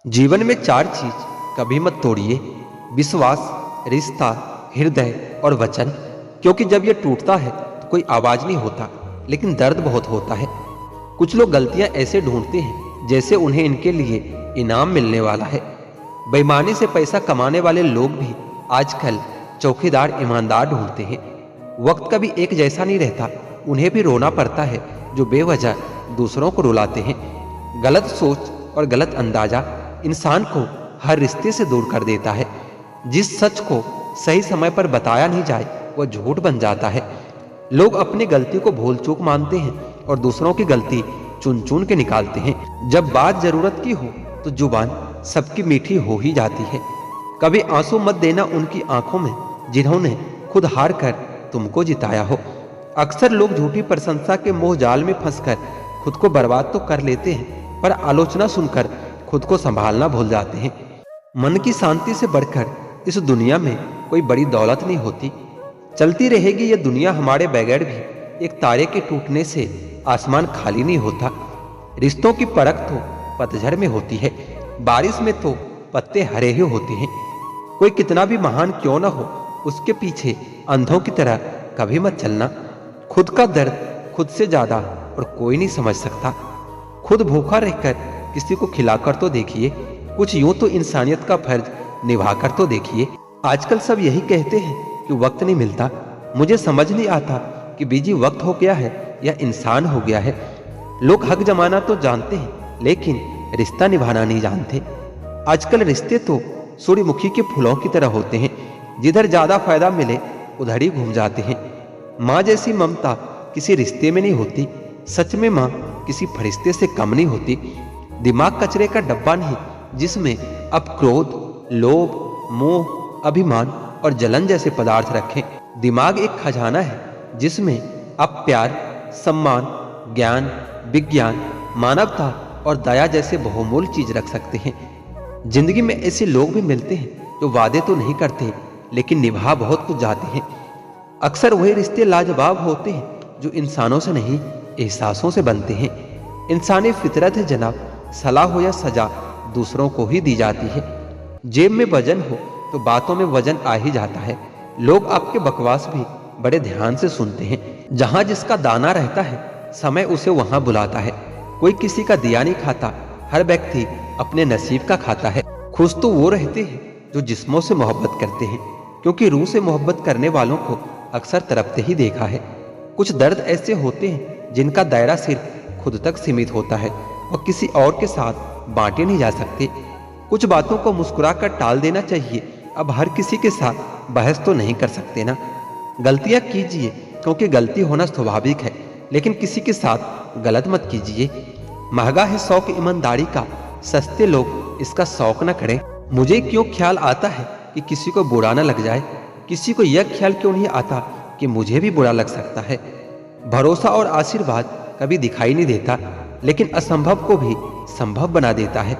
जीवन में चार चीज कभी मत तोड़िए। विश्वास, रिश्ता, हृदय और वचन। क्योंकि जब ये टूटता है तो कोई आवाज नहीं होता, लेकिन दर्द बहुत होता है। कुछ लोग गलतियां ऐसे ढूंढते हैं जैसे उन्हें इनके लिए इनाम मिलने वाला है। बेईमानी से पैसा कमाने वाले लोग भी आजकल चौकीदार ईमानदार ढूंढते हैं। वक्त कभी एक जैसा नहीं रहता, उन्हें भी रोना पड़ता है जो बेवजह दूसरों को रुलाते हैं। गलत सोच और गलत अंदाजा इंसान को हर रिश्ते से दूर कर देता है। जिस सच को सही समय पर बताया नहीं जाए वह झूठ बन जाता है। लोग अपनी गलती को भूल चूक मानते हैं और दूसरों की गलती चुन चुन के निकालते हैं। जब बात जरूरत की हो तो जुबान सबकी मीठी हो ही जाती है। कभी आंसू मत देना उनकी आंखों में जिन्होंने खुद हार कर तुमको जिताया हो। अक्सर लोग झूठी प्रशंसा के मोह जाल में फंसकर खुद को बर्बाद तो कर लेते हैं, पर आलोचना सुनकर खुद को संभालना भूल जाते हैं। मन की शांति से बढ़कर इस दुनिया में कोई बड़ी दौलत नहीं होती। चलती रहेगी ये दुनिया हमारे बगैर भी, एक तारे के टूटने से आसमान खाली नहीं होता। रिश्तों की परख तो पतझड़ में होती है, बारिश में तो पत्ते हरे ही होते हैं। कोई कितना भी महान क्यों ना हो, उसके पीछे अंधों की तरह कभी मत चलना। खुद का दर्द खुद से ज्यादा और कोई नहीं समझ सकता। खुद भूखा रहकर किसी को खिलाकर तो देखिए, कुछ यूं तो इंसानियत का फर्ज निभाकर तो देखिए। आजकल सब यही कहते हैं कि वक्त नहीं मिलता। मुझे समझ नहीं आता कि बिजी वक्त हो गया है या इंसान हो गया है। लोग हक जमाना तो जानते हैं, लेकिन रिश्ता निभाना नहीं जानते। आजकल रिश्ते तो सूर्यमुखी के फूलों की तरह होते हैं, जिधर ज्यादा फायदा मिले उधर ही घूम जाते हैं। माँ जैसी ममता किसी रिश्ते में नहीं होती। सच में माँ किसी फरिश्ते से कम नहीं होती। दिमाग कचरे का डब्बा नहीं जिसमें अब क्रोध, लोभ, मोह, अभिमान और जलन जैसे पदार्थ रखें। दिमाग एक खजाना है जिसमें आप प्यार, सम्मान, ज्ञान, विज्ञान, मानवता और दया जैसे बहुमूल्य चीज रख सकते हैं। जिंदगी में ऐसे लोग भी मिलते हैं जो वादे तो नहीं करते, लेकिन निभा बहुत कुछ जाते हैं। अक्सर वही रिश्ते लाजवाब होते हैं जो इंसानों से नहीं, एहसासों से बनते हैं। इंसानी फितरत है जनाब, सलाह हो या सजा दूसरों को ही दी जाती है। जेब में वजन हो तो बातों में वजन आ ही जाता है। लोग आपके बकवास भी बड़े ध्यान से सुनते हैं। जहां जिसका दाना रहता है समय उसे वहां बुलाता है। कोई किसी का दिया नहीं खाता, हर व्यक्ति अपने नसीब का खाता है। खुश तो वो रहते हैं जो जिस्मों से मोहब्बत करते हैं, क्योंकि रूह से मोहब्बत करने वालों को अक्सर तरफते ही देखा है। कुछ दर्द ऐसे होते हैं जिनका दायरा सिर्फ खुद तक सीमित होता है और किसी और के साथ बांटे नहीं जा सकते। कुछ बातों को मुस्कुराकर टाल देना चाहिए। अब हर किसी के साथ बहस तो नहीं कर सकते ना। गलतियां कीजिए क्योंकि गलती होना स्वाभाविक है, लेकिन किसी के साथ गलत मत कीजिए। महंगा है शौक ईमानदारी का, सस्ते लोग इसका शौक न करें। मुझे क्यों ख्याल आता है कि किसी को बुरा न लग जाए, किसी को यह ख्याल क्यों नहीं आता कि मुझे भी बुरा लग सकता है। भरोसा और आशीर्वाद कभी दिखाई नहीं देता, लेकिन असंभव को भी संभव बना देता है।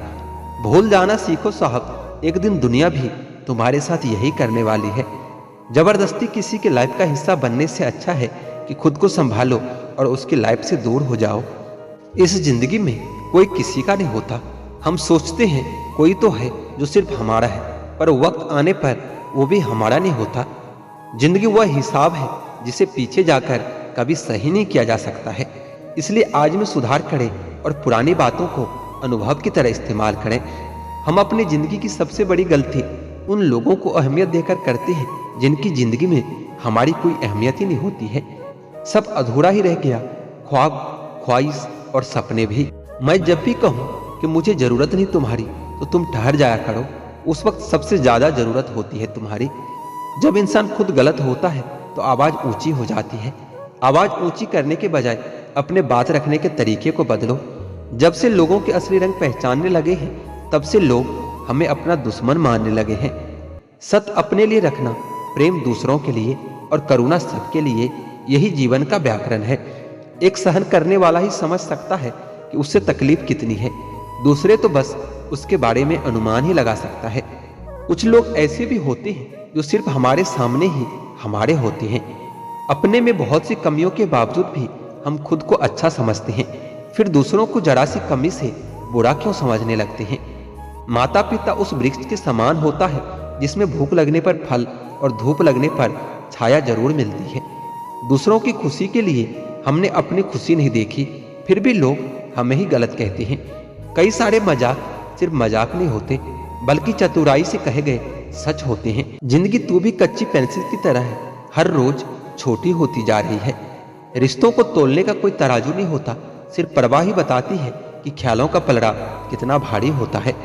भूल जाना सीखो साहब, एक दिन दुनिया भी तुम्हारे साथ यही करने वाली है। जबरदस्ती किसी के लाइफ का हिस्सा बनने से अच्छा है कि खुद को संभालो और उसकी लाइफ से दूर हो जाओ। इस जिंदगी में कोई किसी का नहीं होता। हम सोचते हैं कोई तो है जो सिर्फ हमारा है, पर वक्त आने पर वो भी हमारा नहीं होता। जिंदगी वह हिसाब है जिसे पीछे जाकर कभी सही नहीं किया जा सकता है। इसलिए आज में सुधार करें और पुरानी बातों को अनुभव की तरह इस्तेमाल करें। हम अपनी जिंदगी की सबसे बड़ी गलती उन लोगों को अहमियत देकर करते हैं जिनकी जिंदगी में हमारी कोई अहमियत ही नहीं होती है। सब अधूरा ही रह गया, ख्वाब, ख्वाहिश और सपने भी। मैं जब भी कहूँ कि मुझे जरूरत नहीं तुम्हारी तो तुम ठहर जाया करो, उस वक्त सबसे ज्यादा जरूरत होती है तुम्हारी। जब इंसान खुद गलत होता है तो आवाज ऊंची हो जाती है। आवाज ऊंची करने के बजाय अपने बात रखने के तरीके को बदलो। जब से लोगों के असली रंग पहचानने लगे हैं, तब से लोग हमें अपना दुश्मन मानने लगे हैं। सत्य अपने लिए रखना, प्रेम दूसरों के लिए और करुणा सबके लिए, यही जीवन का व्याकरण है। एक सहन करने वाला ही समझ सकता है कि उससे तकलीफ कितनी है, दूसरे तो बस उसके बारे में अनुमान ही लगा सकता है। कुछ लोग ऐसे भी होते हैं जो सिर्फ हमारे सामने ही हमारे होते हैं। अपने में बहुत सी कमियों के बावजूद भी हम खुद को अच्छा समझते हैं, फिर दूसरों को जरा सी कमी से बुरा क्यों समझने लगते हैं। माता पिता उस वृक्ष के समान होता है जिसमें भूख लगने पर फल और धूप लगने पर छाया जरूर मिलती है। दूसरों की खुशी के लिए हमने अपनी खुशी नहीं देखी, फिर भी लोग हमें ही गलत कहते हैं। कई सारे मजाक सिर्फ मजाक नहीं होते, बल्कि चतुराई से कहे गए सच होते हैं। जिंदगी तू भी कच्ची पेंसिल की तरह है, हर रोज छोटी होती जा रही है। रिश्तों को तोलने का कोई तराजू नहीं होता, सिर्फ परवाह ही बताती है कि ख्यालों का पलड़ा कितना भारी होता है।